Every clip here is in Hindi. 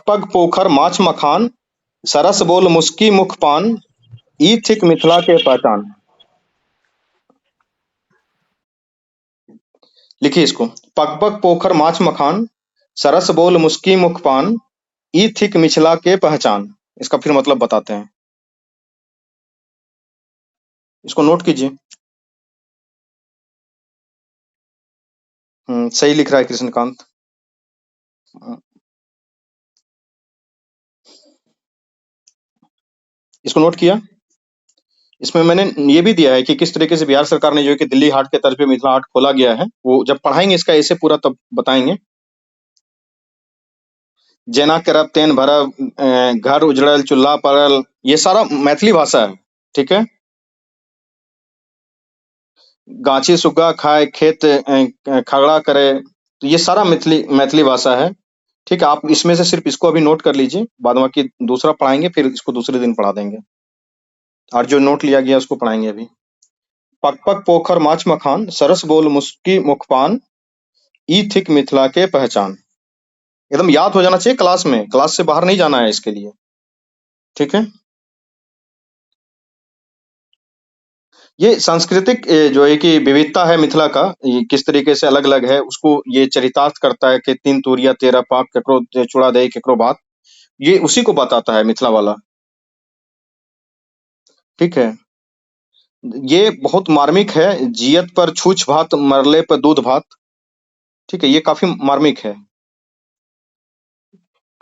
पग पोखर माछ मखान, सरस बोल मुस्की मुख पान, ई थिक मिथिला के पहचान। लिखिए इसको। पग पग पोखर माछ मखान, सरस बोल मुस्की मुख पान, ई थिक मिथिला के पहचान। इसका फिर मतलब बताते हैं, इसको नोट कीजिए। सही लिख रहा है कृष्णकांत। हम्म, इसको नोट किया। इसमें मैंने ये भी दिया है कि किस तरीके से बिहार सरकार ने जो है कि दिल्ली हाट के तर्ज पे मिथिला हाट खोला गया है। वो जब पढ़ाएंगे इसका ऐसे पूरा तब बताएंगे। जेना करब तेन भरब, घर उजड़ल चूल्हा पड़ल, ये सारा मैथिली भाषा है। ठीक है। गाछी सुग्गा खाए खेत खगड़ा करे, तो ये सारा मैथिली मैथिली भाषा है। ठीक है, आप इसमें से सिर्फ इसको अभी नोट कर लीजिए, बाद बाकी दूसरा पढ़ाएंगे, फिर इसको दूसरे दिन पढ़ा देंगे। और जो नोट लिया गया उसको पढ़ाएंगे अभी। पक पक पोखर माछ मखान, सरस बोल मुस्की मुखपान, ई थिक मिथिला के पहचान। एकदम याद हो जाना चाहिए क्लास में, क्लास से बाहर नहीं जाना है इसके लिए। ठीक है। ये सांस्कृतिक जो है कि विविधता है मिथिला का, ये किस तरीके से अलग अलग है उसको ये चरितार्थ करता है कि तीन तूरिया तेरह पाक केकरो चूड़ा दही केकरो भात, ये उसी को बताता है मिथिला वाला। ठीक है। ये बहुत मार्मिक है। जियत पर छूछ भात, मरले पर दूध भात। ठीक है, ये काफी मार्मिक है।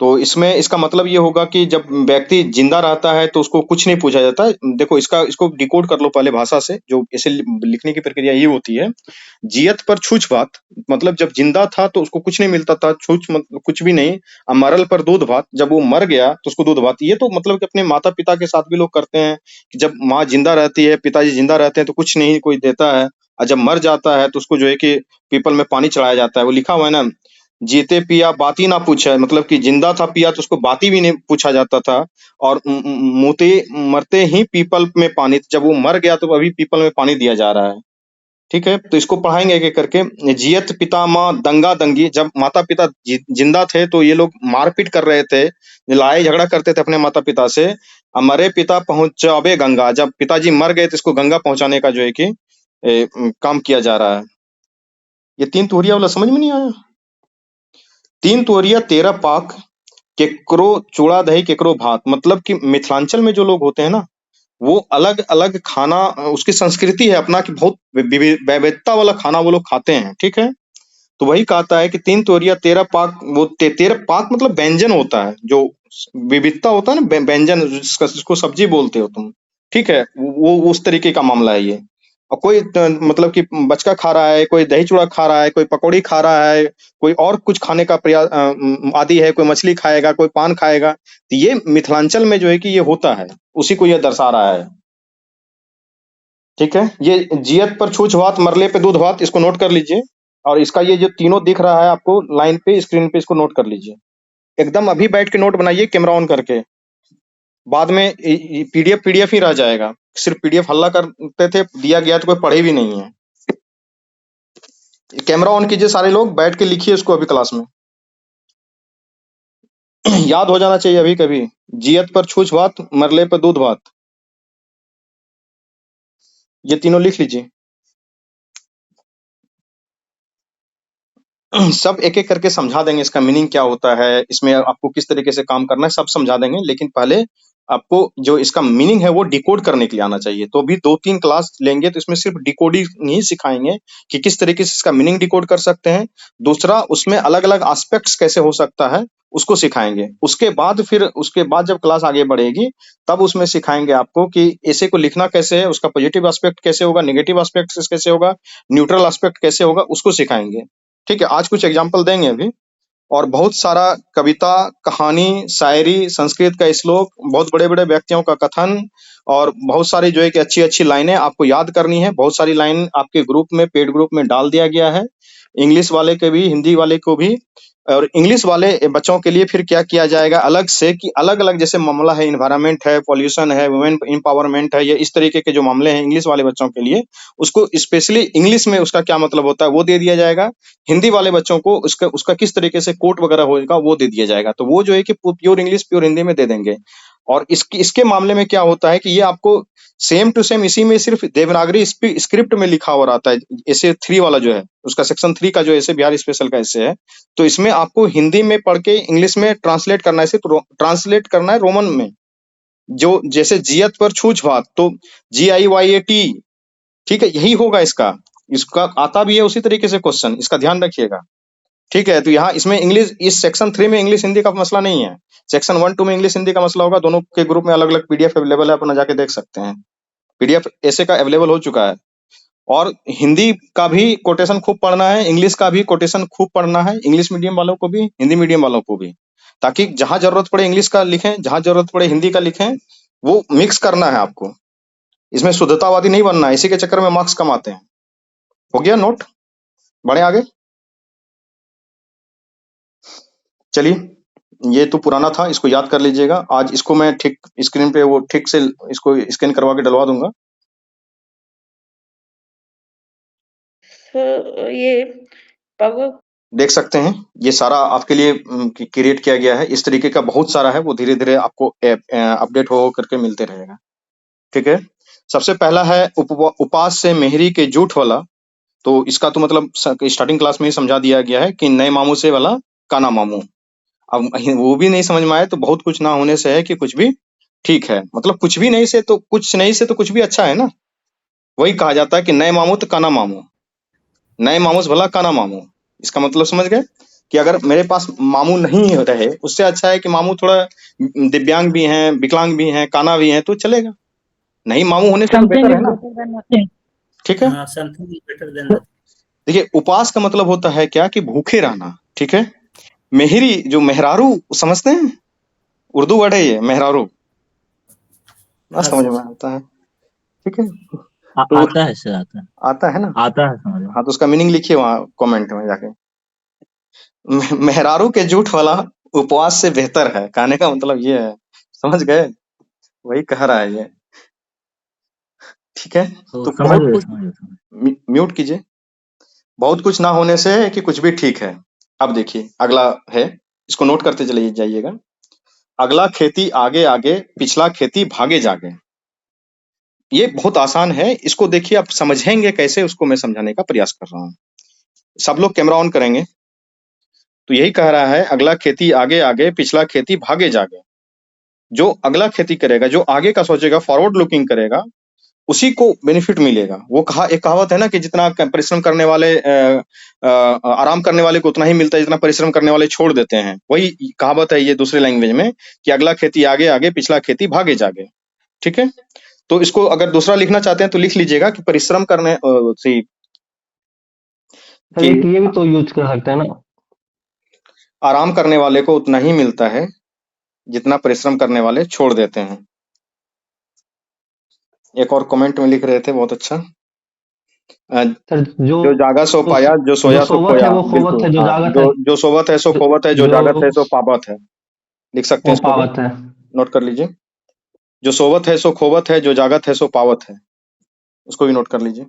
तो इसमें इसका मतलब ये होगा कि जब व्यक्ति जिंदा रहता है तो उसको कुछ नहीं पूछा जाता है। देखो इसका, इसको डिकोड कर लो पहले भाषा से, जो इसे लिखने की प्रक्रिया ये होती है। जियत पर छूछ भात, मतलब जब जिंदा था तो उसको कुछ नहीं मिलता था, छूछ मतलब कुछ भी नहीं। और मरल पर दूध भात, जब वो मर गया तो उसको दूध भात। ये तो मतलब कि अपने माता पिता के साथ भी लोग करते हैं कि जब माँ जिंदा रहती है, पिताजी जिंदा रहते हैं तो कुछ नहीं कोई देता है, और जब मर जाता है तो उसको जो है कि पीपल में पानी चढ़ाया जाता है। वो लिखा हुआ है ना, जीते पिया बाती ना पूछे, मतलब कि जिंदा था पिया तो उसको बाती भी नहीं पूछा जाता था। और मुते मरते ही पीपल में पानी, जब वो मर गया तो अभी पीपल में पानी दिया जा रहा है। ठीक है, तो इसको पढ़ाएंगे एक एक करके। जियत पिता माँ दंगा दंगी, जब माता पिता जिंदा थे तो ये लोग मारपीट कर रहे थे, लड़ाई झगड़ा करते थे अपने माता पिता से। मरे पिता पहुंचावे गंगा, जब पिताजी मर गए तो इसको गंगा पहुंचाने का जो है कि काम किया जा रहा है। ये तीन तुहरिया वाला समझ में नहीं आया? तीन तुहरिया तेरह पाक, केकरो चूड़ा दही केकरो भात, मतलब कि मिथिलांचल में जो लोग होते हैं ना, वो अलग अलग खाना, उसकी संस्कृति है अपना कि बहुत वैविधता वाला खाना वो लोग खाते हैं। ठीक है। तो वही कहता है कि तीन तोरिया तेरह पाक, वो तेरह पाक मतलब व्यंजन होता है, जो विविधता होता है ना, व्यंजन जिसको सब्जी बोलते हो तुम। ठीक है, वो उस तरीके का मामला है ये। और कोई मतलब कि बचका खा रहा है, कोई दही चूड़ा खा रहा है, कोई पकौड़ी खा रहा है, कोई और कुछ खाने का प्रयास आदि है, कोई मछली खाएगा, कोई पान खाएगा, तो ये मिथिलांचल में जो है कि ये होता है, उसी को ये दर्शा रहा है। ठीक है, ये जियत पर छूछ भात, मरले पे दूध भात, इसको नोट कर लीजिए। और इसका ये जो तीनों दिख रहा है आपको लाइन पे स्क्रीन पे, इसको नोट कर लीजिए। एकदम अभी बैठ के नोट बनाइए कैमरा ऑन करके। बाद में पीडीएफ पीडीएफ ही रह जाएगा, सिर्फ पीडीएफ हल्ला करते थे, दिया गया तो कोई पढ़े भी नहीं है। कैमरा ऑन कीजिए, सारे लोग बैठ के लिखिए इसको अभी क्लास में। याद हो जाना चाहिए अभी कभी। जियत पर छूछ भात, मरले पर दूध भात, ये तीनों लिख लीजिए। सब एक एक करके समझा देंगे, इसका मीनिंग क्या होता है, इसमें आपको किस तरीके से काम करना है, सब समझा देंगे। लेकिन पहले आपको जो इसका मीनिंग है वो डिकोड करने के लिए आना चाहिए। तो अभी दो तीन क्लास लेंगे तो इसमें सिर्फ डिकोडिंग ही सिखाएंगे कि किस तरीके से इसका मीनिंग डिकोड कर सकते हैं। दूसरा, उसमें अलग अलग एस्पेक्ट्स कैसे हो सकता है उसको सिखाएंगे। उसके बाद फिर उसके बाद जब क्लास आगे बढ़ेगी तब उसमें सिखाएंगे आपको कि ऐसे को लिखना कैसे है, उसका पॉजिटिव एस्पेक्ट कैसे होगा, नेगेटिव एस्पेक्ट कैसे होगा, न्यूट्रल एस्पेक्ट कैसे होगा, उसको सिखाएंगे। ठीक है, आज कुछ एग्जाम्पल देंगे अभी। और बहुत सारा कविता, कहानी, शायरी, संस्कृत का श्लोक, बहुत बड़े बड़े व्यक्तियों का कथन, और बहुत सारी जो है कि अच्छी अच्छी लाइनें आपको याद करनी है। बहुत सारी लाइन आपके ग्रुप में, पेड ग्रुप में डाल दिया गया है, इंग्लिश वाले के भी, हिंदी वाले को भी। और इंग्लिश वाले बच्चों के लिए फिर क्या किया जाएगा अलग से, कि अलग अलग जैसे मामला है, इन्वायरमेंट है, पॉल्यूशन है, वुमेन एम्पावरमेंट है, ये इस तरीके के जो मामले हैं इंग्लिश वाले बच्चों के लिए, उसको स्पेशली इंग्लिश में उसका क्या मतलब होता है वो दे दिया जाएगा। हिंदी वाले बच्चों को उसका उसका किस तरीके से कोट वगैरह होगा वो दे दिया जाएगा। तो वो जो है कि प्योर इंग्लिश प्योर हिंदी में दे देंगे। और इसके मामले में क्या होता है कि ये आपको सेम टू सेम इसी में सिर्फ देवनागरी स्क्रिप्ट में लिखा हुआ रहता है। ऐसे 3 वाला जो है उसका सेक्शन 3 का जो ऐसे बिहार स्पेशल का ऐसे है, तो इसमें आपको हिंदी में पढ़ के इंग्लिश में ट्रांसलेट करना है, सिर्फ ट्रांसलेट करना है रोमन में। जो जैसे जियत पर छूछ-भात, तो GIYAT, ठीक है, यही होगा इसका। इसका आता भी है उसी तरीके से क्वेश्चन, इसका ध्यान रखिएगा। ठीक है, तो यहाँ इसमें इंग्लिश, इस सेक्शन 3 में इंग्लिश हिंदी का मसला नहीं है। सेक्शन 1 2 में इंग्लिश हिंदी का मसला होगा। दोनों के ग्रुप में अलग अलग पीडीएफ अवेलेबल है, अपना जाके देख सकते हैं। पीडीएफ ऐसे का अवेलेबल हो चुका है। और हिंदी का भी कोटेशन खूब पढ़ना है, इंग्लिश का भी कोटेशन खूब पढ़ना है, इंग्लिश मीडियम वालों को भी, हिंदी मीडियम वालों को भी, ताकि जहां जरूरत पड़े इंग्लिश का लिखें, जहां जरूरत पड़े हिंदी का लिखें। वो मिक्स करना है आपको, इसमें शुद्धतावादी नहीं बनना है, इसी के चक्कर में मार्क्स कम आते हैं। हो गया नोट? बढ़े आगे। चलिए, ये तो पुराना था, इसको याद कर लीजिएगा। आज इसको मैं ठीक स्क्रीन पे वो ठीक से इसको स्कैन करवा के डलवा दूंगा। ये पावर देख सकते हैं, ये सारा आपके लिए क्रिएट किया गया है। इस तरीके का बहुत सारा है, वो धीरे धीरे आपको अपडेट हो करके मिलते रहेगा। ठीक है, सबसे पहला है उपास से मेहरी के जूठ वाला। तो इसका तो मतलब स्टार्टिंग क्लास में ही समझा दिया गया है कि नए मामू से वाला काना मामू। अब वो भी नहीं समझ में आए तो बहुत कुछ ना होने से है कि कुछ भी ठीक है। मतलब कुछ भी नहीं से तो कुछ नहीं से तो कुछ भी अच्छा है ना। वही कहा जाता है कि नए मामू तो काना मामू, नए मामू से भला काना मामू। इसका मतलब समझ गए कि अगर मेरे पास मामू नहीं रहे, उससे अच्छा है कि मामू थोड़ा दिव्यांग भी हैं, विकलांग भी हैं, काना भी हैं, तो चलेगा। नहीं मामू होने से तो बेटर है ना। ठीक है, देखिए उपास का मतलब होता है क्या कि भूखे रहना। ठीक है, मेहरी जो मेहरारू समझते हैं, उर्दू वर्ड है ये मेहरारू, ना समझ में आता है। ठीक है, तो आता है सर, आता है ना, आता है समझ में। हाँ तो उसका मीनिंग लिखिए वहाँ कमेंट में जाके। मेहरारू के जूठ वाला उपवास से बेहतर है, कहने का मतलब ये है। समझ गए, वही कह रहा है ये। ठीक है, तो तो समझ बहुत गए, कुछ म्यूट कीजिए। बहुत कुछ ना होने से है कि कुछ भी ठीक है। अब देखिए अगला है, इसको नोट करते चले जाइएगा। अगला खेती आगे आगे, पिछला खेती भागे जागे। ये बहुत आसान है, इसको देखिए आप समझेंगे कैसे, उसको मैं समझाने का प्रयास कर रहा हूँ। सब लोग कैमरा ऑन करेंगे। तो यही कह रहा है, अगला खेती आगे आगे, पिछला खेती भागे जागे। जो अगला खेती करेगा, जो आगे का सोचेगा, फॉरवर्ड लुकिंग करेगा, उसी को बेनिफिट मिलेगा। वो एक कहावत है ना कि जितना परिश्रम करने वाले आराम करने वाले को उतना ही मिलता है जितना परिश्रम करने वाले छोड़ देते हैं। वही कहावत है ये दूसरे लैंग्वेज में, कि अगला खेती आगे आगे, पिछला खेती भागे जागे। ठीक है, तो इसको अगर दूसरा लिखना चाहते हैं तो लिख लीजिएगा कि परिश्रम करने सर एक ये भी तो यूज कर सकते हैं ना, आराम करने वाले को उतना ही मिलता है जितना परिश्रम करने वाले छोड़ देते हैं। एक और कमेंट में लिख रहे थे, बहुत अच्छा। सर जो जागा सो पाया, जो सोया सो सोवत खोया। है वो खोवत बिल्कुल, है, जो हाँ, जागत है जो सोवत है सो खोवत है, जो जागत है सो पावत है। लिख सकते हैं वो इसको भी, पावत है। नोट कर लीजिए। जो सोवत है सो खोवत है, जो जागत है सो पावत है, उसको भी नोट कर लीजिए।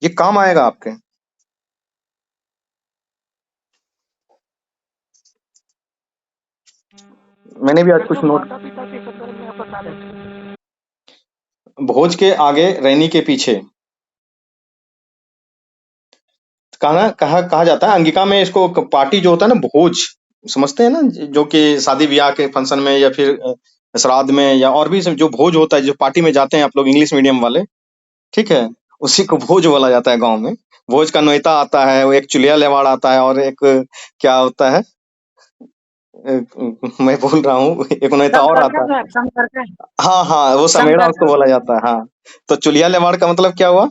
ये काम आएगा आपके। मैंने भी आज कुछ नोट, भोज के आगे रैनी के पीछे, कहा जाता है अंगिका में। इसको पार्टी जो होता है ना, भोज समझते हैं ना, जो कि शादी ब्याह के फंक्शन में या फिर श्राद्ध में या और भी जो भोज होता है, जो पार्टी में जाते हैं आप लोग इंग्लिश मीडियम वाले। ठीक है, उसी को भोज बोला जाता है गांव में। भोज का नोएता आता है, वो एक चुलिया लेवाड़ आता है, और एक क्या होता है, मैं बोल रहा हूँ, एक नोएता और आता है। हाँ हाँ, वो समेड़ा उसको बोला जाता है। हाँ, तो चुलिया लेवाड़ का मतलब क्या हुआ?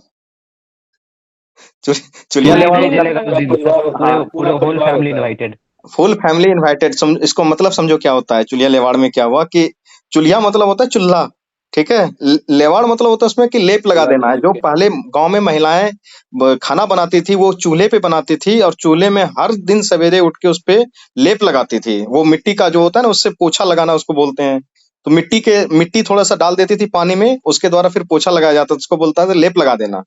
चुलिया लेवाड़ पूरे whole family invited. Full family invited. इसको मतलब समझो क्या होता है। चुलिया लेवाड़ में क्या हुआ कि चुलिया मतलब होता है चूल्हा, ठीक है। लेवाड़ मतलब होता है उसमें कि लेप लगा देना है। जो पहले गांव में महिलाएं खाना बनाती थी वो चूल्हे पे बनाती थी और चूल्हे में हर दिन सवेरे उठ के उस पे लेप लगाती थी। वो मिट्टी का जो होता है ना उससे पोछा लगाना उसको बोलते हैं। तो मिट्टी थोड़ा सा डाल देती थी पानी में, उसके द्वारा फिर पोछा लगाया जाता था, उसको बोलता था लेप लगा देना।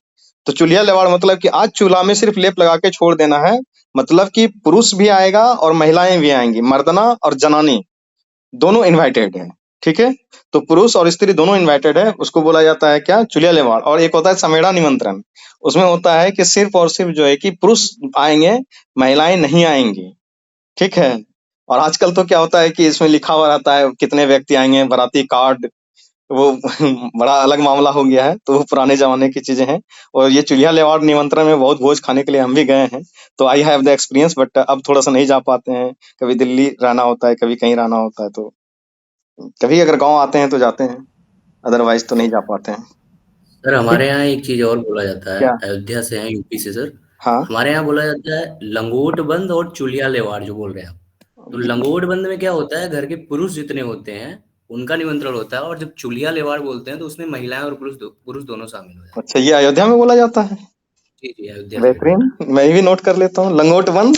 तो चूल्हा लेवाड़ मतलब कि आज चूल्हा में सिर्फ लेप लगा के छोड़ देना है। मतलब कि पुरुष भी आएगा और महिलाएं भी आएंगी, मर्दना और जनानी दोनों इनवाइटेड है। ठीक है। तो पुरुष और स्त्री दोनों इनवाइटेड है, उसको बोला जाता है क्या, चुलिया लेवाड़। और एक होता है समेड़ा निमंत्रण। उसमें होता है कि सिर्फ और सिर्फ जो है कि पुरुष आएंगे, महिलाएं नहीं आएंगी। ठीक है। और आजकल तो क्या होता है कि इसमें लिखा हुआ रहता है कितने व्यक्ति आएंगे, बाराती कार्ड, वो बड़ा अलग मामला हो गया है। तो वो पुराने जमाने की चीजें हैं। और ये चुलिया लेवाड़ निमंत्रण में बहुत भोज खाने के लिए हम भी गए हैं। तो I have the experience, but अब थोड़ा सा नहीं जा पाते हैं। कभी दिल्ली रहना होता है, कभी कहीं रहना होता है। तो कभी अगर गांव आते हैं तो जाते हैं, अदरवाइज तो नहीं जा पाते हैं। सर ठीक। हमारे यहाँ एक चीज और बोला जाता है, क्या? अयोध्या से हैं, यूपी से सर। हाँ। हमारे यहाँ बोला जाता है लंगोट बंद और चुलिया लेवाड़, जो बोल रहे हैं आप। तो लंगोट बंद में क्या होता है, घर के पुरुष जितने होते हैं उनका निमंत्रण होता है, और जब चुलिया लेवाड़ बोलते हैं तो उसमें महिलाएं और पुरुष दोनों शामिल हो जाते अच्छा, ये अयोध्या में बोला जाता है। हैं। जी जी, अयोध्या साइड में। बेहतरीन, मैं भी नोट कर लेता हूँ, लंगोट बंद।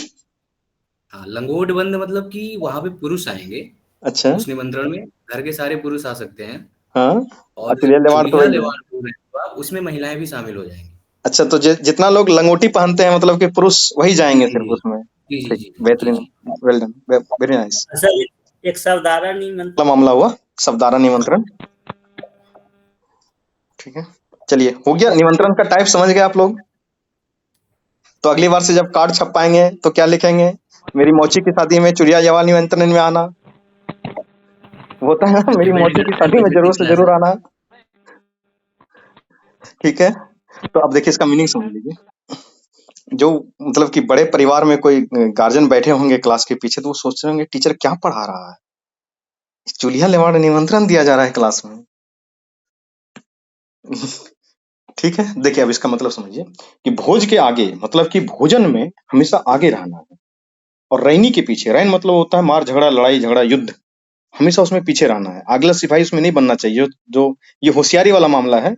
हाँ, लंगोट बंद मतलब कि वहां पे पुरुष आएंगे अच्छा। उस निमंत्रण में, घर के सारे पुरुष आ सकते हैं। हाँ। और और चुलिया लेवाड़ तो चुलिया वही है। लेवाड़ बोल रहे हैं तो आप, उसमें महिलाएं भी शामिल हो जाएंगी। अच्छा, तो जितना लोग लंगोटी पहनते हैं मतलब कि पुरुष वही जी जाएंगे जी सिर्फ उसमें। जी जी ठीक, जी जी बेहतरीन, जी। Well done, very nice. Sir एक सावधारा निमंत्रण। मामला हुआ सबदारा निमंत्रण। ठीक है। चलिए, हो गया निमंत्रण का टाइप समझ गए आप लोग। तो अगली बार से जब कार्ड छपाएंगे तो क्या लिखेंगे, मेरी मौसी की शादी में चुरिया जवाल निमंत्रण में आना। होता है ना, मेरी डिपेंड मौसी की करता है शादी में बजट जरूर से कितना है जरूर सर। आना। ठीक है। तो अब देखिए इसका मीनिंग समझ लीजिए। जो मतलब कि बड़े परिवार में कोई गार्जियन बैठे होंगे क्लास के पीछे, तो वो सोच रहे होंगे टीचर क्या पढ़ा रहा है, चूल्हा लेवाड़ निमंत्रण दिया जा रहा है क्लास में। ठीक है। देखिए अब इसका मतलब समझिए कि भोज के आगे मतलब कि भोजन में हमेशा आगे रहना है, और रैनी के पीछे, रैन मतलब होता है मार झगड़ा, लड़ाई झगड़ा, युद्ध, हमेशा उसमें पीछे रहना है। अगला सिपाही उसमें नहीं बनना चाहिए। जो ये होशियारी वाला मामला है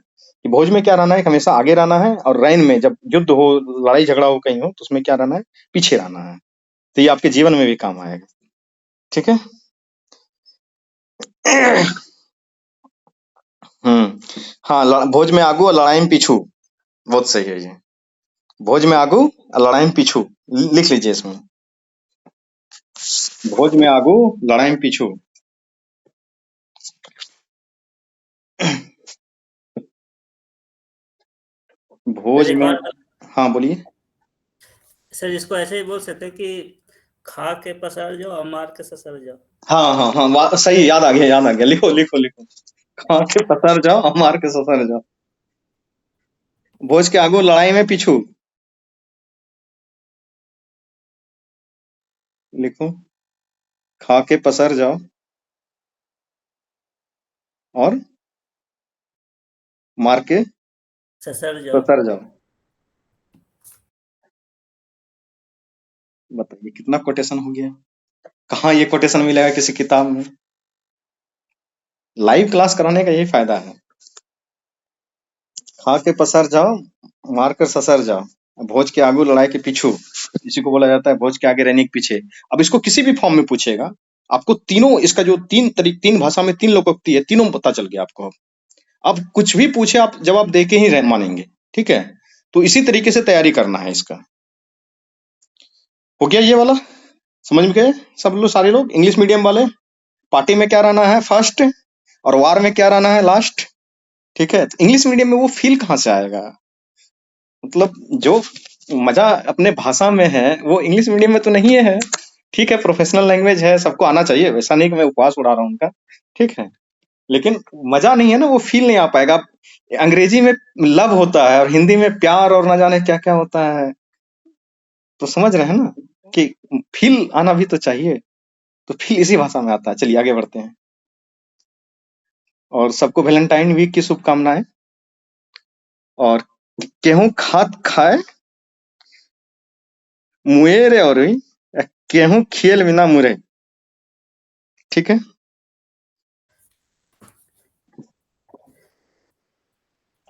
कि भोज में क्या रहना है, हमेशा आगे रहना है, और रैन में जब युद्ध हो, लड़ाई झगड़ा हो कहीं हो, तो उसमें क्या रहना है, पीछे रहना है। तो ये आपके जीवन में भी काम आएगा। ठीक है। हाँ, भोज में आगू और लड़ाई में पीछू, बहुत सही है ये। भोज में आगू और लड़ाई में पीछू, लिख लीजिए इसमें, भोज में आगू लड़ाई में पीछू। भोज सर एक में, और, हाँ बोलिए। सर इसको ऐसे ही बोल सकते हैं कि खा के पसर जाओ और मार के ससर जाओ। हाँ हाँ हाँ, सही, याद आ गया, याद आ गया, लिखो लिखो लिखो। खा के पसर जाओ और मार के ससर जाओ। भोज के आगू लड़ाई में पीछू, लिखो। खा के पसर जाओ और मार के ससर जाओ। ससर जाओ। बताइए कितना कोटेशन हो गया। कहाँ ये कोटेशन मिलेगा किसी किताब में। लाइव क्लास कराने का यही फायदा है। खा के पसर जाओ, मार कर ससर जाओ, भोज के आगू लड़ाई के पीछू, इसी को बोला जाता है भोज के आगे रहने के पीछे। अब इसको किसी भी फॉर्म में पूछेगा, आपको तीनों, इसका जो तीन भाषा में तीन लोकोक्ति है, तीनों पता चल गया आपको। अब कुछ भी पूछे आप जवाब दे के ही मानेंगे। ठीक है। तो इसी तरीके से तैयारी करना है इसका। हो गया ये वाला, समझ में गए सब लोग, सारे लोग इंग्लिश मीडियम वाले। पार्टी में क्या रहना है फर्स्ट, और वार में क्या रहना है लास्ट। ठीक है। तो इंग्लिश मीडियम में वो फील कहाँ से आएगा, मतलब जो मजा अपने भाषा में है वो इंग्लिश मीडियम में तो नहीं है। ठीक है, प्रोफेशनल लैंग्वेज है, सबको आना चाहिए, वैसा नहीं कि मैं उपवास उड़ा रहा हूँ उनका। ठीक है। लेकिन मजा नहीं है ना, वो फील नहीं आ पाएगा। अंग्रेजी में लव होता है और हिंदी में प्यार और न जाने क्या क्या होता है। तो समझ रहे हैं ना कि फील आना भी तो चाहिए। तो फील इसी भाषा में आता है। चलिए आगे बढ़ते हैं। और सबको वैलेंटाइन वीक की शुभकामनाएं। और गेहूं खात खाए मुए रे, और गेहूं खियल बिना मुरे। ठीक है।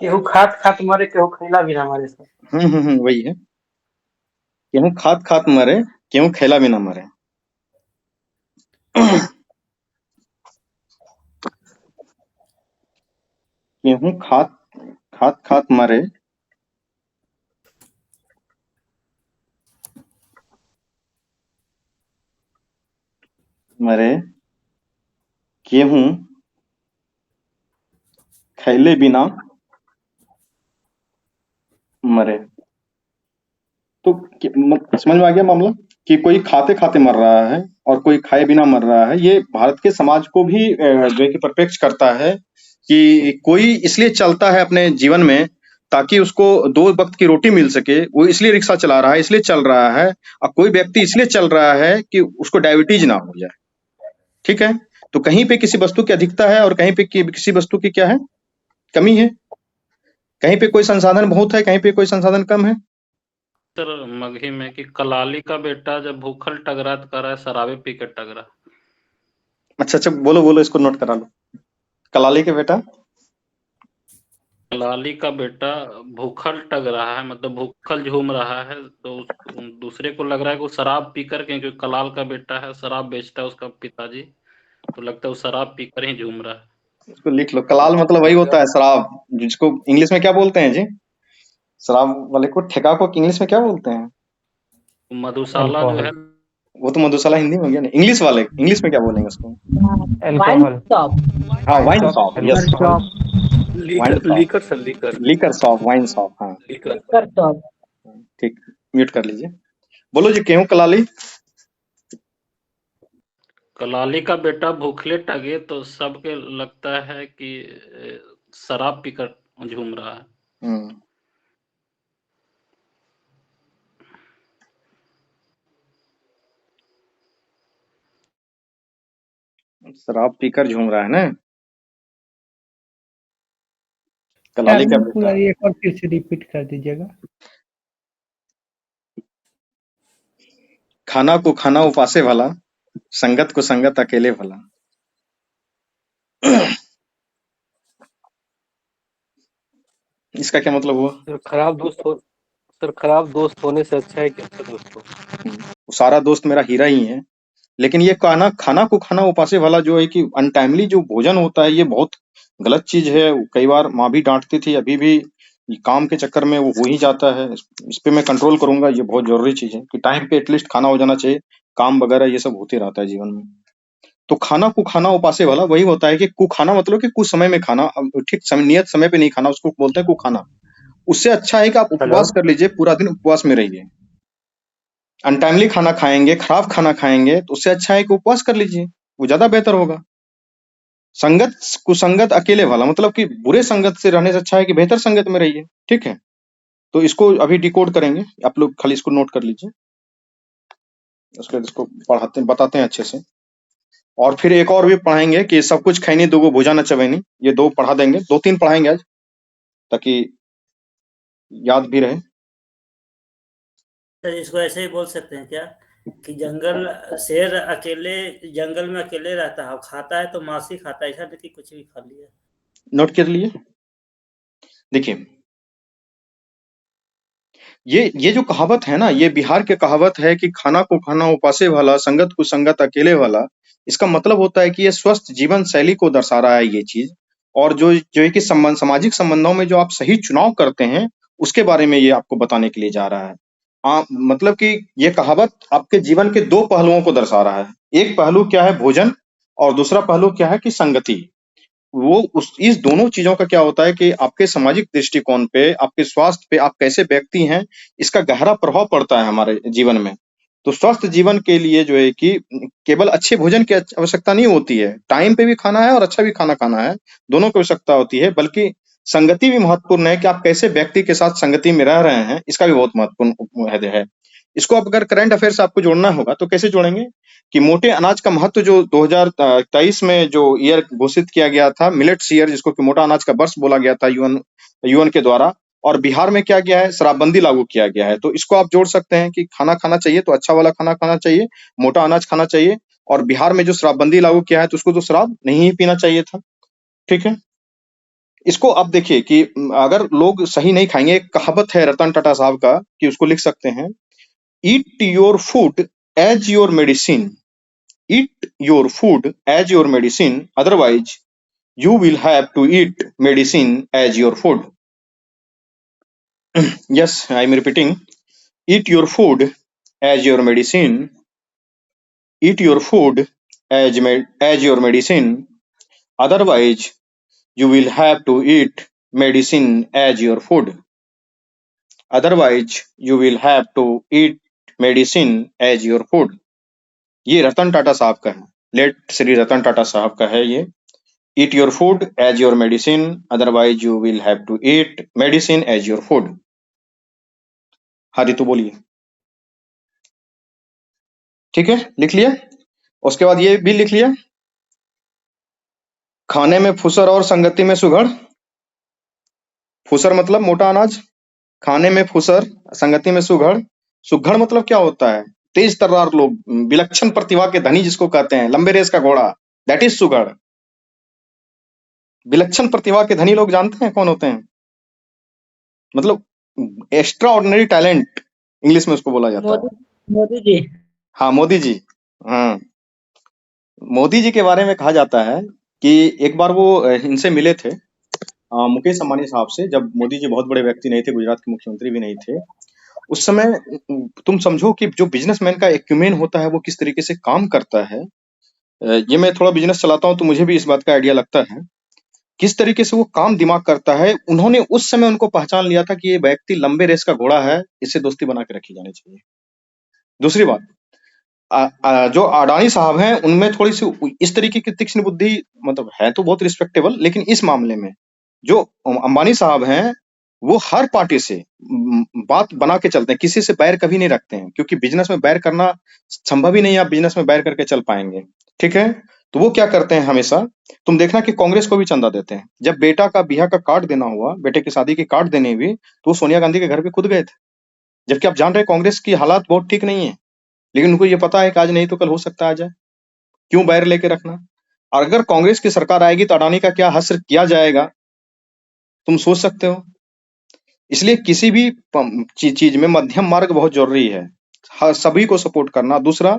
केहू खात खात मरे, केहू खैला भी ना मरे सर। वही है। गेहूं खात खात मरे, गेहूं खैला भी ना मरे। गेहूं खात खात खात मरे, मरे गेहूं खैले बिना मरे। तो समझ में आ गया मामला कि कोई खाते खाते मर रहा है और कोई खाए बिना मर रहा है। ये भारत के समाज को भी जो है कि प्रत्यक्ष करता है कि कोई इसलिए चलता है अपने जीवन में ताकि उसको 2 वक्त की रोटी मिल सके, वो इसलिए रिक्शा चला रहा है, इसलिए चल रहा है। और कोई व्यक्ति इसलिए चल रहा है कि उसको डायबिटीज ना हो जाए। ठीक है? तो कहीं पे किसी वस्तु की अधिकता है और कहीं पे किसी वस्तु की क्या है, कमी है। कहीं पे कोई संसाधन बहुत है, कहीं पे कोई संसाधन कम है। सर मगही में कि कलाली का बेटा जब भूखल टगरा तो कह रहा है शराबे पी के टगरा। अच्छा, बोलो, इसको नोट करा लो। कलाली के बेटा कलाली का बेटा भूखल टग रहा है, मतलब भूखल झूम रहा है, तो दूसरे को लग रहा है कि वो शराब पीकर, क्योंकि कलाल का बेटा है, शराब बेचता है उसका पिताजी, तो लगता है वो शराब पीकर ही झूम रहा है। इसको लिख लो। कलाल मतलब वही होता है शराब, जिसको इंग्लिश में क्या बोलते हैं जी? शराब वाले को ठेका को इंग्लिश में क्या बोलते हैं? मधुशाला जो है, वो तो मधुशाला हिंदी में हो गया ना। इंग्लिश वाले इंग्लिश में क्या बोलेंगे उसको? अल्कोहल। हाँ, wine shop. Yes, liquor sir, liquor liquor shop, wine shop. हाँ, लीकर। ठीक, म्यूट कर लीजिए। बोलो जी, गेहूं कलाली। कलाली का बेटा भूखले टगे तो सबके लगता है कि शराब पीकर झूम रहा है। शराब पीकर झूम रहा है ना कलाली का बेटा। एक बार फिर से रिपीट कर दीजिएगा। खाना को खाना उपासे भला, संगत को संगत अकेले भला। इसका क्या मतलब हुआ? सर खराब दोस्त होने से अच्छा है कि अच्छा दोस्त हो। सारा दोस्त मेरा हीरा ही है। लेकिन ये खाना को खाना उपासे वाला जो है कि अनटाइमली जो भोजन होता है, ये बहुत गलत चीज है। कई बार माँ भी डांटती थी, अभी भी काम के चक्कर में वो हो ही जाता है। इस पे मैं कंट्रोल करूंगा। ये बहुत जरूरी चीज है कि टाइम पे एटलीस्ट खाना हो जाना चाहिए। काम वगैरह ये सब होते रहता है जीवन में। तो खाना को खाना उपासे वाला वही होता है कि कुखाना मतलब कि कुछ समय में खाना, ठीक समय नियत समय पे नहीं खाना, उसको बोलते हैं कुखाना। उससे अच्छा है कि आप उपवास कर लीजिए, पूरा दिन उपवास में रहिए। अनटाइमली खाना खाएंगे, खराब खाना खाएंगे, तो उससे अच्छा है कि उपवास कर लीजिए, वो ज्यादा बेहतर होगा। संगत कुसंगत अकेले वाला मतलब कि बुरे संगत से रहने से अच्छा है कि बेहतर संगत में रहिए। ठीक है? तो इसको अभी डिकोड करेंगे, आप लोग खाली इसको नोट कर लीजिए। उसके बाद इसको बताते हैं अच्छे से। और फिर एक और भी पढ़ाएंगे कि सब कुछ खैनी दोगो भुजा न चबैनी। ये 2 पढ़ा देंगे, 2-3 पढ़ाएंगे आज, ताकि याद भी रहे। सर इसको ऐसे ही बोल सकते हैं क्या कि शेर अकेले जंगल में अकेले रहता है, खाता है तो मांस ही खाता है, ऐसा नहीं कि कुछ भी खा लिया। नोट कर लिए। देखिए, ये जो कहावत है ना, ये बिहार के कहावत है कि खाना को खाना उपासे वाला, संगत को संगत अकेले वाला। इसका मतलब होता है कि ये स्वस्थ जीवन शैली को दर्शा रहा है ये चीज। और जो है कि सामाजिक संबंधों में जो आप सही चुनाव करते हैं, उसके बारे में ये आपको बताने के लिए जा रहा है। मतलब कि ये कहावत आपके जीवन के 2 पहलुओं को दर्शा रहा है। एक पहलू क्या है, भोजन, और दूसरा पहलू क्या है कि संगति। इस दोनों चीजों का क्या होता है कि आपके सामाजिक दृष्टिकोण पे, आपके स्वास्थ्य पे, आप कैसे व्यक्ति हैं, इसका गहरा प्रभाव पड़ता है हमारे जीवन में। तो स्वस्थ जीवन के लिए जो है कि केवल अच्छे भोजन की आवश्यकता नहीं होती है, टाइम पे भी खाना है और अच्छा भी खाना खाना है, दोनों की आवश्यकता होती है। बल्कि संगति भी महत्वपूर्ण है कि आप कैसे व्यक्ति के साथ संगति में रह रहे हैं, इसका भी बहुत महत्वपूर्ण है। इसको आप अगर करंट अफेयर से आपको जोड़ना होगा तो कैसे जोड़ेंगे कि मोटे अनाज का महत्व जो 2023 में जो ईयर घोषित किया गया था, मिलेट्स ईयर, जिसको कि मोटा अनाज का वर्ष बोला गया था यूएन के द्वारा, और बिहार में क्या किया है, शराबबंदी लागू किया गया है। तो इसको आप जोड़ सकते हैं कि खाना खाना चाहिए तो अच्छा वाला खाना खाना चाहिए, मोटा अनाज खाना चाहिए, और बिहार में जो शराबबंदी लागू किया है तो उसको तो शराब नहीं ही पीना चाहिए था। ठीक है? इसको आप देखिए कि अगर लोग सही नहीं खाएंगे, एक कहावत है रतन टाटा साहब का कि उसको लिख सकते हैं, eat your food as your medicine, eat your food as your medicine, otherwise you will have to eat medicine as your food. Yes, I am repeating, eat your food as your medicine, eat your food as your medicine, otherwise you will have to eat medicine as your food, otherwise you will have to eat medicine as your food। ये रतन टाटा साहब का है, लेट श्री रतन टाटा साहब का है ये। eat your food as your medicine, otherwise you will have to eat medicine as your food। हाँ रितु बोलिए। ठीक है, लिख लिया। उसके बाद ये भी लिख लिया, खाने में फुसर और संगति में सुघड़। फुसर मतलब मोटा अनाज, खाने में फुसर, संगति में सुघड़। सुघड़ मतलब क्या होता है? तेज तर्रार लोग, विलक्षण प्रतिभा के धनी जिसको कहते हैं, लंबे रेस का घोड़ा, दैट इज सुघड़। विलक्षण प्रतिभा के धनी लोग जानते हैं कौन होते हैं? मतलब एक्स्ट्रा ऑर्डिनरी टैलेंट, इंग्लिश में उसको बोला जाता है। मोदी जी। हाँ मोदी जी। हाँ, मोदी जी के बारे में कहा जाता है कि एक बार वो इनसे मिले थे, मुकेश अंबानी साहब से, जब मोदी जी बहुत बड़े व्यक्ति नहीं थे, गुजरात के मुख्यमंत्री भी नहीं थे उस समय। तुम समझो कि जो बिजनेसमैन का एक्यूमेन होता है वो किस तरीके से काम करता है। ये मैं थोड़ा बिजनेस चलाता हूँ तो मुझे भी इस बात का आइडिया लगता है किस तरीके से वो काम दिमाग करता है। उन्होंने उस समय उनको पहचान लिया था कि ये व्यक्ति लंबे रेस का घोड़ा है, इससे दोस्ती बना के रखी जानी चाहिए। दूसरी बात, जो अडानी साहब हैं उनमें थोड़ी सी इस तरीके की तीक्ष्ण बुद्धि, मतलब है तो बहुत रिस्पेक्टेबल, लेकिन इस मामले में जो अंबानी साहब हैं वो हर पार्टी से बात बना के चलते हैं, किसी से बैर कभी नहीं रखते हैं, क्योंकि बिजनेस में बैर करना संभव ही नहीं है, आप बिजनेस में बैर करके चल पाएंगे। ठीक है, तो वो क्या करते हैं हमेशा, तुम देखना कि कांग्रेस को भी चंदा देते हैं। जब बेटा का बिहार का कार्ड देना हुआ, बेटे की शादी की कार्ड देने हुई, तो वो सोनिया गांधी के घर पे खुद गए थे, जबकि आप जान रहे कांग्रेस की हालात बहुत ठीक नहीं है, लेकिन उनको ये पता है कि आज नहीं तो कल हो सकता आ जाए, क्यों बैर लेके रखना। और अगर कांग्रेस की सरकार आएगी तो अडानी का क्या हश्र किया जाएगा, तुम सोच सकते हो। इसलिए किसी भी चीज में मध्यम मार्ग बहुत जरूरी है, सभी को सपोर्ट करना। दूसरा,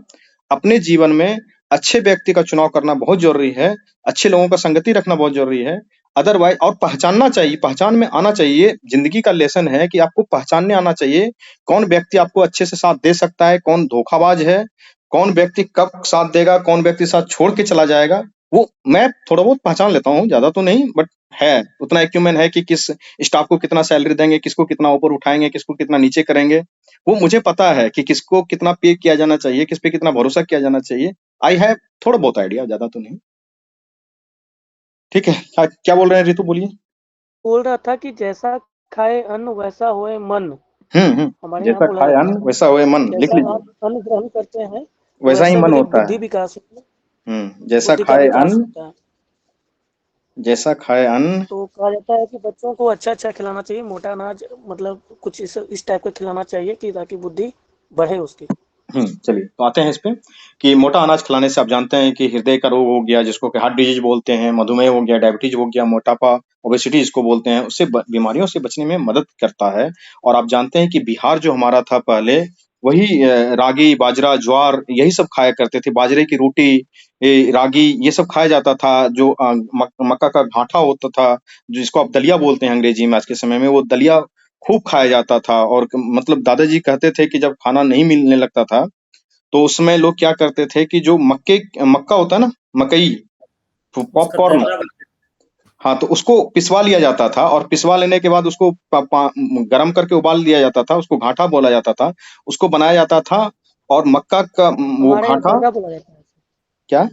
अपने जीवन में अच्छे व्यक्ति का चुनाव करना बहुत जरूरी है, अच्छे लोगों का संगति रखना बहुत जरूरी है। अदरवाइज, और पहचानना चाहिए, पहचान में आना चाहिए। जिंदगी का लेसन है कि आपको पहचानने आना चाहिए कौन व्यक्ति आपको अच्छे से साथ दे सकता है, कौन धोखाबाज है, कौन व्यक्ति कब साथ देगा, कौन व्यक्ति साथ छोड़ के चला जाएगा। वो मैं थोड़ा बहुत पहचान लेता हूँ, ज्यादा तो नहीं, बट है उतना एक्यूमेन है कि किस स्टाफ को कितना सैलरी देंगे, किसको कितना ऊपर उठाएंगे, किसको कितना नीचे करेंगे। वो मुझे पता है कि किसको कितना पे किया जाना चाहिए, किस पे कितना भरोसा किया जाना चाहिए। आई हैव थोड़ा बहुत आइडिया, ज्यादा तो नहीं। ठीक है, क्या बोल रहे हैं रितु, बोलिए। बोल रहा था कि जैसा खाए अन्न वैसा होए मन। हमारे जैसा यहाँ बोला खाए जाता अन्न है, वैसा होए मन, लिख जैसा लीजिए। आप अन्न ग्रहण करते हैं वैसा ही वैसे मन मेरी होता है। बुद्धि विकास होता है, जैसा बुद्धि का खाए विकास अन्न, होता है। जैसा खाए अन्न। तो कहा जाता है कि बच्चों को अच्छा अच्छा खिलाना चाहिए, मोटा अनाज, मतलब कुछ इस टाइप का खिलाना चाहिए कि ताकि बुद्धि बढ़े उसकी। चलिए तो आते हैं इस पे कि मोटा अनाज खिलाने से आप जानते हैं कि हृदय का रोग हो गया, जिसको कि हार्ट डिजीज बोलते हैं, मधुमेह हो गया, डायबिटीज हो गया, मोटापा, ओबेसिटी जिसको बोलते हैं, उससे बीमारियों से बचने में मदद करता है। और आप जानते हैं कि बिहार जो हमारा था पहले, वही रागी, बाजरा, ज्वार, यही सब खाया करते थे। बाजरे की रोटी, रागी, ये सब खाया जाता था। जो मक्का का घाटा होता था, जिसको आप दलिया बोलते हैं अंग्रेजी में आज के समय में, वो दलिया खूब खाया जाता था। और मतलब दादाजी कहते थे कि जब खाना नहीं मिलने लगता था तो उसमें लोग क्या करते थे कि जो मक्का होता है ना, मकई, पॉपकॉर्न, हाँ, तो उसको पिसवा लिया जाता था, और पिसवा लेने के बाद उसको गरम करके उबाल दिया जाता था, उसको घाटा बोला जाता था, उसको बनाया जाता था। और मक्का का वो घाटा, क्या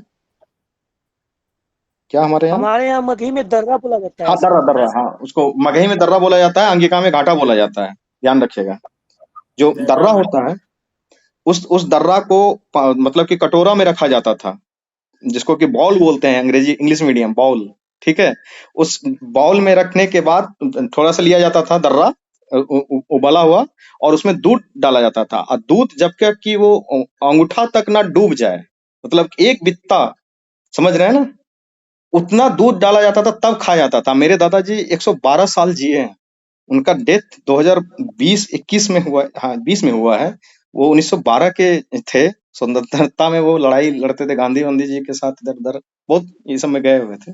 क्या हमारे यहाँ मगही में दर्रा बोला जाता है। हाँ, दर्रा, हाँ, उसको मगही में दर्रा बोला जाता है, अंगिका में घाटा बोला जाता है, ध्यान रखिएगा। जो दर्रा होता है, उस दर्रा को मतलब कि कटोरा में रखा जाता था, जिसको कि बाउल बोलते हैं अंग्रेजी, इंग्लिश मीडियम, बाउल। ठीक है, उस बाउल में रखने के बाद थोड़ा सा लिया जाता था दर्रा उबला हुआ, और उसमें दूध डाला जाता था। और दूध जब तक कि वो अंगूठा तक ना डूब जाए, मतलब एक बित्ता, समझ रहे हैं ना, उतना दूध डाला जाता था तब खाया जाता था। मेरे दादाजी 112 साल जिए हैं। उनका डेथ 2020-21 में हुआ, हाँ 20 में हुआ है। वो 1912 के थे। स्वतंत्रता में वो लड़ाई लड़ते थे गांधी वांधी जी के साथ, इधर उधर बहुत ये सब में गए हुए थे।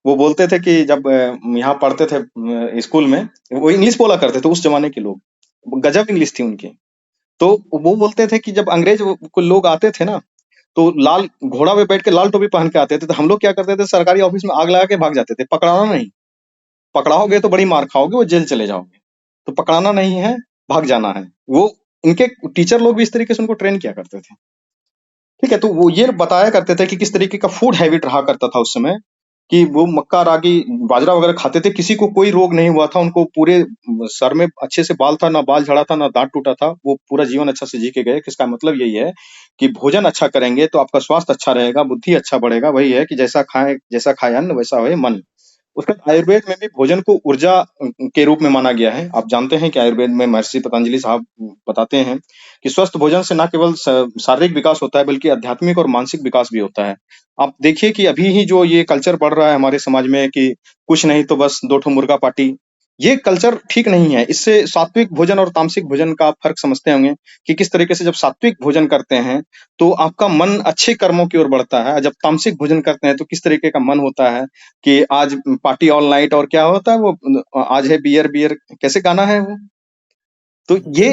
वो बोलते थे कि जब यहाँ पढ़ते थे स्कूल में, वो इंग्लिश बोला करते थे उस जमाने के लोग, गजब इंग्लिश थी उनकी। तो वो बोलते थे कि जब अंग्रेज को लोग आते थे ना, तो लाल घोड़ा पे बैठ के लाल टोपी पहन के आते थे, तो हम लोग क्या करते थे, सरकारी ऑफिस में आग लगा के भाग जाते थे। पकड़ाना नहीं, पकड़ाओगे तो बड़ी मार खाओगे, वो जेल चले जाओगे। तो पकड़ाना नहीं है, भाग जाना है। वो इनके टीचर लोग भी इस तरीके से उनको ट्रेन किया करते थे। ठीक है, तो वो ये बताया करते थे कि किस तरीके का फूड हैबिट रहा करता था उस समय, कि वो मक्का रागी बाजरा वगैरह खाते थे, किसी को कोई रोग नहीं हुआ था, उनको पूरे सर में अच्छे से बाल था, ना बाल झड़ा था, ना दांत टूटा था, वो पूरा जीवन अच्छा से जी के गए। किसका मतलब यही है कि भोजन अच्छा करेंगे तो आपका स्वास्थ्य अच्छा रहेगा, बुद्धि अच्छा बढ़ेगा। वही है कि जैसा खाए अन्न वैसा होए मन। उसका आयुर्वेद में भी भोजन को ऊर्जा के रूप में माना गया है। आप जानते हैं कि आयुर्वेद में महर्षि पतंजलि साहब बताते हैं कि स्वस्थ भोजन से न केवल शारीरिक विकास होता है, बल्कि आध्यात्मिक और मानसिक विकास भी होता है। आप देखिए कि अभी ही जो ये कल्चर बढ़ रहा है हमारे समाज में कि कुछ नहीं तो बस 2 ठो मुर्गा पार्टी, ये कल्चर ठीक नहीं है। इससे सात्विक भोजन और तामसिक भोजन का आप फर्क समझते होंगे कि किस तरीके से जब सात्विक भोजन करते हैं तो आपका मन अच्छे कर्मों की ओर बढ़ता है, जब तामसिक भोजन करते हैं तो किस तरीके का मन होता है कि आज पार्टी ऑल नाइट, और क्या होता है वो आज है बियर बियर, कैसे गाना है वो, तो ये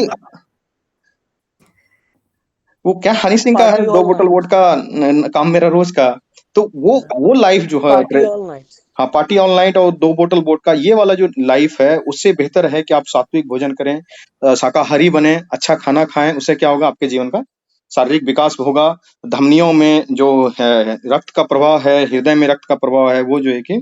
वो क्या हनी सिंह का है, पार्टी 2 ऑल बोतल नाइट, वोडका काम मेरा रोज का। तो वो लाइफ जो है पार्टी ऑल नाइट। हाँ, पार्टी ऑल नाइट और 2 बोतल वोडका, ये वाला जो लाइफ है उससे बेहतर है कि आप सात्विक भोजन करें, शाकाहारी बने, अच्छा खाना खाएं। उससे क्या होगा, आपके जीवन का शारीरिक विकास होगा, धमनियों में जो है रक्त का प्रवाह है, हृदय में रक्त का प्रवाह है, वो जो है कि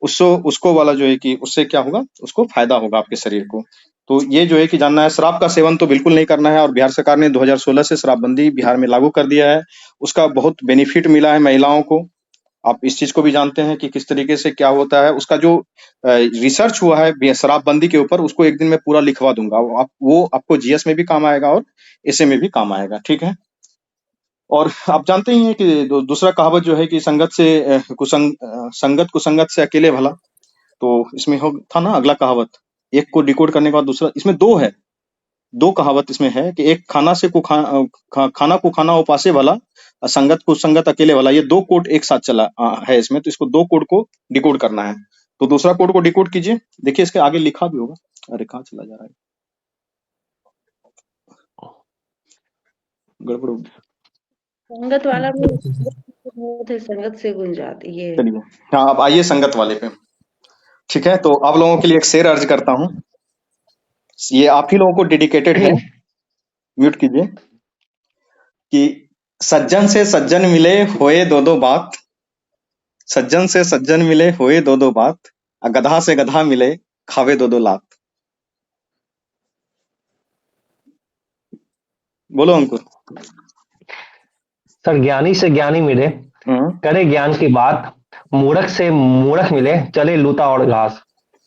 उसको वाला जो है कि उससे क्या होगा, उसको फायदा होगा आपके शरीर को। तो ये जो है कि जानना है, शराब का सेवन तो बिल्कुल नहीं करना है, और बिहार सरकार ने 2016 से शराबबंदी बिहार में लागू कर दिया है। उसका बहुत बेनिफिट मिला है महिलाओं को। आप इस चीज को भी जानते हैं कि किस तरीके से क्या होता है। उसका जो रिसर्च हुआ है शराबबंदी के ऊपर, उसको एक दिन में पूरा लिखवा दूंगा। वो आपको जीएस में भी काम आएगा और एसए में भी काम आएगा। ठीक है, और आप जानते ही हैं कि दूसरा कहावत जो है कि संगत कुसंगत से अकेले भला। तो इसमें हो था ना अगला कहावत, एक को डिकोड करने के बाद दूसरा, इसमें 2 है, 2 कहावत इसमें है कि एक खाना को खाना उपासे भला, और संगत को संगत अकेले भला। ये 2 कोड एक साथ चला है इसमें, तो इसको 2 कोड को डिकोड करना है। तो दूसरा कोड को डिकोड कीजिए, देखिए इसके आगे लिखा भी होगा। अरे कहाँ चला जा रहा है, गड़बड़ हो गया। संगत वाला में थे, संगत से गुंजात ये। चलिए हाँ, अब आइए संगत वाले पे। ठीक है, तो आप लोगों के लिए एक शेर अर्ज करता हूँ, ये आप ही लोगों को डेडिकेटेड है। म्यूट कीजिए। कि सज्जन से सज्जन मिले होए 2-2 बात, सज्जन से सज्जन मिले होए 2-2 बात, और गधा से गधा मिले खावे 2-2 लात। बोलो अंकुर। सर ज्ञानी से ज्ञानी मिले, करे ज्ञान की बात, मूर्ख से मूर्ख मिले, चले लूता और घास।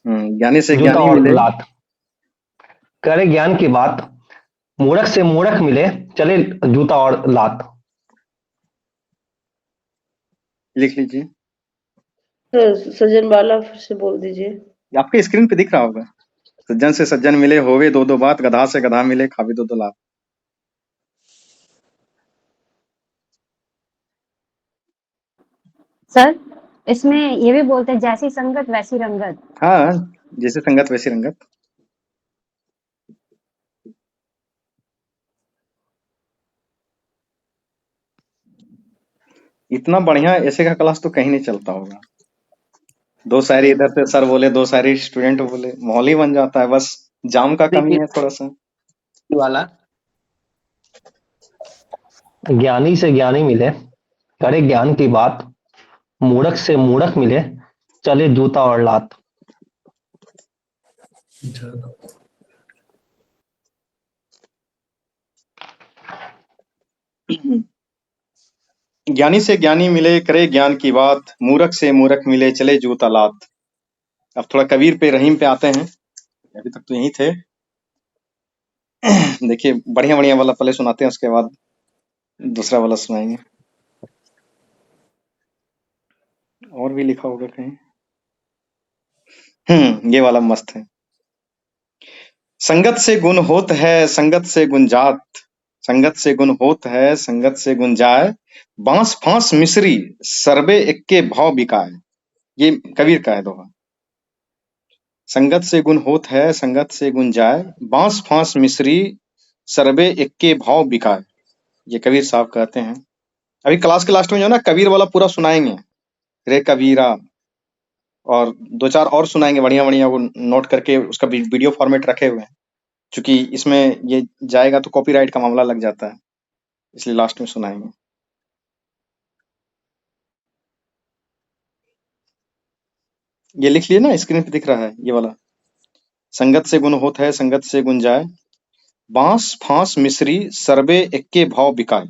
ज्ञानी से जूता ज्ञानी और मिले, लात। करे ज्ञान की बात, मूर्ख से मूर्ख मिले, चले जूता और लात। लिख लीजिए। सज्जन वाला फिर से बोल दीजिए। आपके स्क्रीन पे दिख रहा होगा, सज्जन से सज्जन मिले होवे 2-2 बात, गधा से गधा मिले खावे 2-2 लात। सर इसमें ये भी बोलते हैं जैसी संगत वैसी रंगत। हाँ, जैसे संगत वैसी रंगत। इतना बढ़िया ऐसे का क्लास तो कहीं नहीं चलता होगा। 2 शायरी इधर से सर बोले, 2 शायरी स्टूडेंट बोले, माहौल ही बन जाता है। बस जाम का कमी है थोड़ा सा वाला। ज्ञानी से ज्ञानी मिले, करे ज्ञान की बात, मूर्ख से मूर्ख मिले, चले जूता और लात। ज्ञानी से ज्ञानी मिले करे ज्ञान की बात, मूर्ख से मूर्ख मिले चले जूता लात। अब थोड़ा कबीर पे रहीम पे आते हैं, अभी तक तो यही थे। देखिए बढ़िया बढ़िया वाला पहले सुनाते हैं, उसके बाद दूसरा वाला सुनाएंगे। और भी लिखा होगा कहीं। ये वाला मस्त है। संगत से गुण होत है, संगत से गुण जात, संगत से गुण होत है, संगत से गुण जाय, बांस फांस मिश्री सर्वे एक्के भाव बिकाय। ये कबीर का है दोहा। संगत से गुण होत है, संगत से गुण जाय, बांस फांस मिश्री सर्वे एक्के भाव बिकाय। ये कबीर साहब कहते हैं। अभी क्लास के लास्ट में जो है ना कबीर वाला पूरा सुनाएंगे, रे कबीरा, और दो चार और सुनाएंगे बढ़िया बढ़िया, वो नोट करके उसका वीडियो फॉर्मेट रखे हुए हैं। क्योंकि इसमें ये जाएगा तो कॉपीराइट का मामला लग जाता है, इसलिए लास्ट में सुनाएंगे। ये लिख लिए ना, स्क्रीन पे दिख रहा है ये वाला। संगत से गुण होत है, संगत से गुण जाए, बांस फांस मिश्री सर्वे एक्के भाव बिकाय।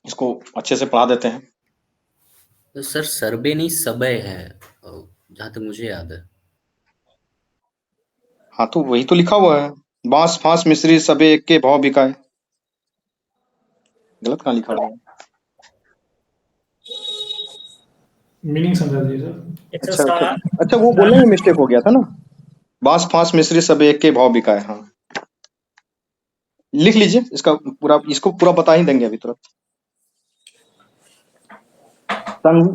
इसको अच्छे से पढ़ा देते हैं। तो सर सर्वे नहीं सबय है, जहां तक मुझे याद है। हाँ तो वही तो लिखा हुआ है, बांस फांस मिश्री सबे एक्के भाव बिकाय। गलत कहाँ लिखा हुआ है? मीनिंग समझा दीजिए सर। अच्छा वो बोलने में मिस्टेक हो गया था ना, बांस फांस मिश्री सबे एक्के भाव बिकाय। हाँ लिख लीजिए, इसका पूरा, इसको पूरा बता ही देंगे अभी तुरंत।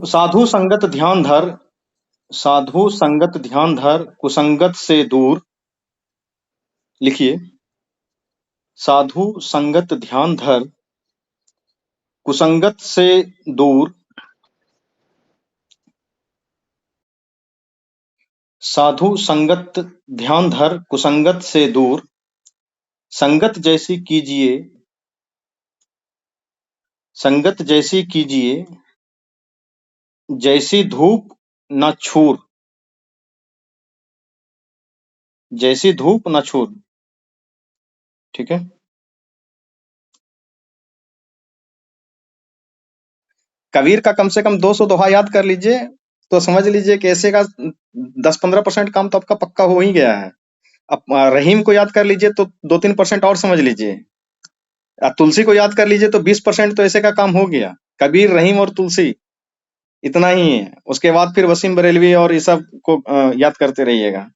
साधु संगत ध्यान धर, साधु संगत ध्यान धर, कुसंगत से दूर। लिखिए, साधु संगत ध्यान धर, कुसंगत से दूर। साधु संगत ध्यान धर, कुसंगत से दूर, संगत जैसी कीजिए, संगत जैसी कीजिए, जैसी धूप न छूर, जैसी धूप न छूर। ठीक है, कबीर का कम से कम 200 दोहा याद कर लीजिए तो समझ लीजिए कि ऐसे का 10-15% काम तो आपका पक्का हो ही गया है। अब रहीम को याद कर लीजिए तो 2-3% और समझ लीजिए, तुलसी को याद कर लीजिए तो 20% तो ऐसे का काम हो गया। कबीर, रहीम और तुलसी, इतना ही है। उसके बाद फिर वसीम बरेलवी और ये सब को याद करते रहिएगा।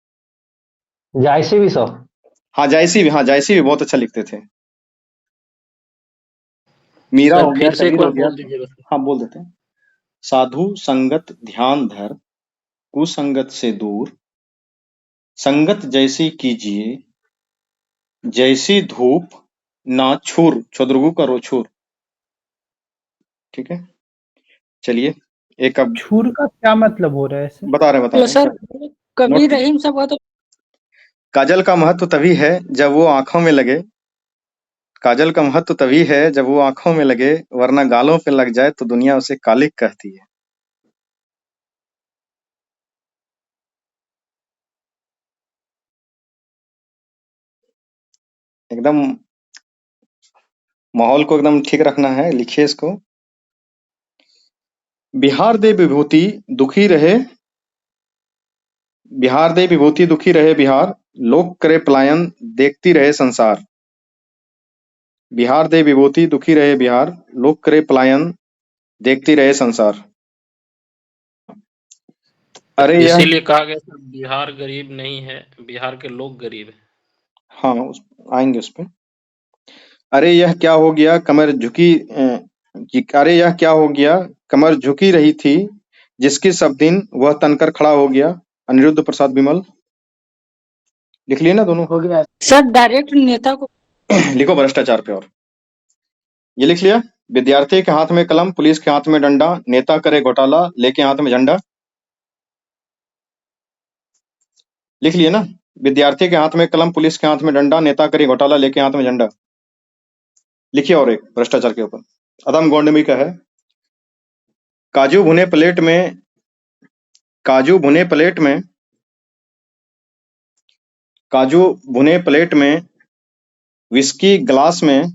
जायसी भी सर। हाँ जायसी भी, हाँ जायसी भी बहुत अच्छा लिखते थे। मीरा सर हो गया, फिर से एक कबीर बार हो गया। बोल दीजिएगा सर। हाँ बोल देते हैं। साधु संगत ध्यान धर, कुसंगत से दूर, संगत जैसी कीजिए, जैसी धूप ना छूर, छोदरुगु का रोछूर। ठीक है, चलिए एक अब छूर का क्या मतलब हो रहा है सर? बता रहे सर कबीर रहीम सब तो काजल का महत्व तभी है जब वो आंखों में लगे, काजल का महत्व तभी है जब वो आंखों में लगे, वरना गालों पे लग जाए तो दुनिया उसे कालिक कहती है। एकदम माहौल को एकदम ठीक रखना है। लिखिए इसको, बिहार दे विभूति दुखी रहे, बिहार दे विभूति दुखी रहे बिहार, लोक करे पलायन देखती रहे संसार। बिहार दे विभूति दुखी रहे बिहार, लोक करे पलायन देखती रहे संसार। अरे यह, इसीलिए कहा गया था बिहार गरीब नहीं है, बिहार के लोग गरीब हैं। हाँ आएंगे उस पे। अरे यह क्या हो गया कमर झुकी, अरे यह क्या हो गया कमर झुकी रही थी, जिसकी सब दिन वह तनकर खड़ा हो गया। अनिरुद्ध प्रसाद विमल। लिख लिए ना दोनों? हो गया सर। डायरेक्ट नेता को लिखो भ्रष्टाचार पे। और ये लिख लिया, विद्यार्थी के हाथ में कलम, पुलिस के हाथ में डंडा, नेता करे घोटाला लेके हाथ में झंडा। लिख लिए ना, विद्यार्थी के हाथ में कलम, पुलिस के हाथ में डंडा, नेता करे घोटाला लेके हाथ में झंडा। लिखिए और एक भ्रष्टाचार के ऊपर अदम गौंडमी का है, काजू भुने प्लेट में, काजू भुने प्लेट में, काजू भुने प्लेट में, विस्की ग्लास में,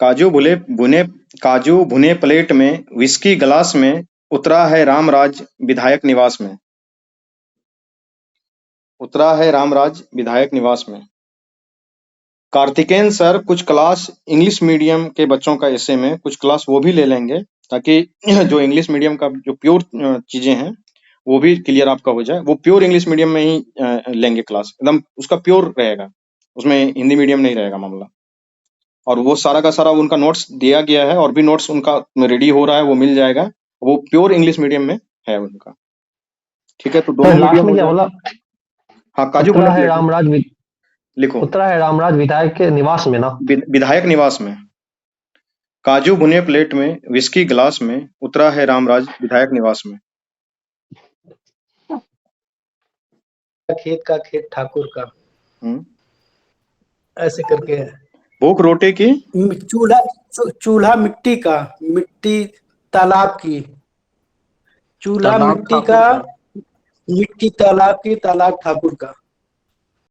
काजू भुने प्लेट में, विस्की ग्लास में, उतरा है रामराज विधायक निवास में, उतरा है रामराज विधायक निवास में। कार्तिकेयन सर कुछ क्लास इंग्लिश मीडियम के बच्चों का ऐसे में कुछ क्लास वो भी ले लेंगे ताकि जो इंग्लिश मीडियम का जो प्योर चीजें हैं वो भी क्लियर आपका हो जाए। वो प्योर इंग्लिश मीडियम में ही लेंगे क्लास, एकदम उसका प्योर रहेगा, उसमें हिंदी मीडियम नहीं रहेगा मामला। और वो सारा का सारा उनका नोट्स दिया गया है और भी नोट्स उनका रेडी हो रहा है, वो मिल जाएगा। वो प्योर इंग्लिश मीडियम में है उनका। ठीक है, तो दोनों लास्ट मीडियम में हो क्या जाएगा। बोला? हाँ, काजू उतरा बुने है प्लेट रामराज लिखो, उतरा है रामराज विधायक के निवास में ना। विधायक निवास में। काजू बुने प्लेट में, विस्की गिलास में, उतरा है रामराज विधायक निवास में। खेत का खेत ठाकुर का, ऐसे करके है। भूख रोटी की, चूल्हा मिट्टी का, मिट्टी तालाब की, चूल्हा तालाब मिट्टी ठाकुर का, का। मिट्टी तालाब की, तालाब ठाकुर का।